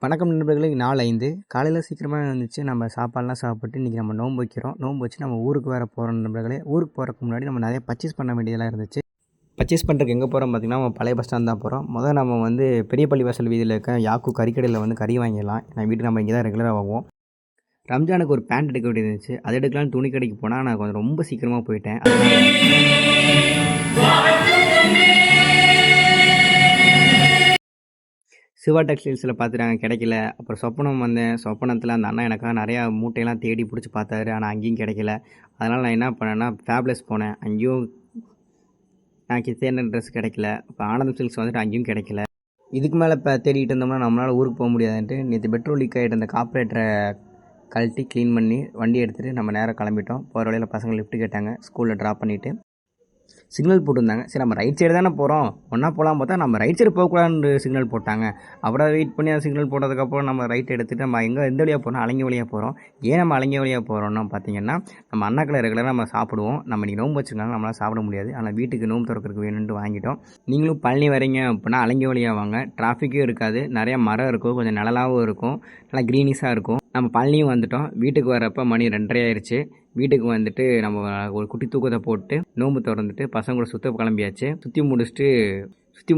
வணக்கம் நண்பர்களே. நாள் 5 காலையில் சீக்கிரமாக வந்துச்சு. நம்ம சாப்பாடுலாம் சாப்பிட்டு இன்றைக்கி நம்ம நோன்பு வைக்கிறோம். நோன்பு வச்சு நம்ம ஊருக்கு வேறு போகிறோம் நண்பர்களே. ஊருக்கு போகிறதுக்கு முன்னாடி நம்ம நிறைய பர்ச்சேஸ் பண்ண வேண்டியதெல்லாம் இருந்துச்சு. பர்ச்சேஸ் பண்ணுறதுக்கு எங்கே போகிறோம் பார்த்திங்கன்னா, நம்ம பழைய பஸ் ஸ்டாண்ட் தான் போகிறோம். நம்ம வந்து பெரிய பள்ளிவாசல் வீதியில் இருக்க யாக்கு கறிக்கடையில் வந்து கறி வாங்கிடலாம். வீட்டுக்கு நம்ம இங்கே தான் ரெகுலராக வாங்குவோம். ரம்ஜானுக்கு ஒரு பேண்ட் எடுக்க வேண்டியது இருந்துச்சு. அது எடுக்கலான்னு துணி கடைக்கு போனால் நான் கொஞ்சம் ரொம்ப சீக்கிரமாக போயிட்டேன். சிவா டெக்ஸ்டைல்ஸில் பார்த்துட்டாங்க, கிடைக்கல. அப்புறம் சொப்பனம் வந்தேன். சொப்பனத்தில் அந்த அண்ணா எனக்காக நிறையா மூட்டையெல்லாம் தேடி பிடிச்சி பார்த்தாரு. ஆனால் அங்கேயும் கிடைக்கல. அதனால் நான் என்ன பண்ணேன்னா ஃபேப்லெஸ் போனேன். அங்கேயும் எனக்கு தேர்ந்த ட்ரெஸ் கிடைக்கல. இப்போ ஆனந்தம் சில்க்ஸ் வந்துட்டு அங்கேயும் கிடைக்கல. இதுக்கு மேலே இப்போ தேடிட்டு இருந்தோம்னா நம்மளால் ஊருக்கு போக முடியாதுன்ட்டு நேற்று பெட்ரோல் லீக் ஆகிட்டு இருந்த கார்பரேட்டரை கழட்டி க்ளீன் பண்ணி வண்டி எடுத்துகிட்டு நம்ம நேராக கிளம்பிட்டோம். போகிற வழியில் பசங்க லிஃப்ட் கேட்டாங்க. ஸ்கூலில் ட்ராப் பண்ணிவிட்டு சிக்னல் போட்டிருந்தாங்க. சரி, நம்ம ரைட் சைடு தானே போகிறோம், ஒன்றா போகலாம் பார்த்தா நம்ம ரைட் சைடு போகக்கூடாதுன்னு சிக்னல் போட்டாங்க. அப்புறம் வெயிட் பண்ணி அந்த சிக்னல் போட்டதுக்கப்புறம் நம்ம ரைட் எடுத்துகிட்டு நம்ம எந்த வழியாக போகிறோம், அலங்கி வழியாக போகிறோம். ஏன் நம்ம அலங்கி வழியாக போகிறோம்னா பார்த்தீங்கன்னா, நம்ம அண்ணாக்களை ரெகுலராக நம்ம சாப்பிடுவோம். நம்ம இன்றைக்கி நோம்பு வச்சுருக்காங்க, நம்மளால் சாப்பிட முடியாது. ஆனால் வீட்டுக்கு நோம்பு திறக்கிறதுக்கு வேணும்னு வாங்கிட்டோம். நீங்களும் பழனி வரீங்க அப்படின்னா அலங்கி வழியாக வாங்க. டிராஃபிக்கும் இருக்காது, நிறையா மரம் இருக்கும், கொஞ்சம் நிழலாகவும் இருக்கும், நல்லா க்ரீனிஷாக இருக்கும். நம்ம பழனியும் வந்துட்டோம். வீட்டுக்கு வரப்போ மணி 2:30 ஆயிடுச்சு. வீட்டுக்கு வந்துட்டு நம்ம ஒரு குட்டி தூக்கத்தை போட்டு நோம்பு திறந்துட்டு பசங்க கூட சுத்த கிளம்பியாச்சு. சுற்றி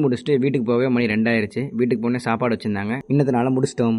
முடிச்சுட்டு வீட்டுக்கு போகவே மணி 2 ஆயிடுச்சு. வீட்டுக்கு போனே சாப்பாடு வச்சுருந்தாங்க. இன்னத்தினால முடிச்சிட்டோம்.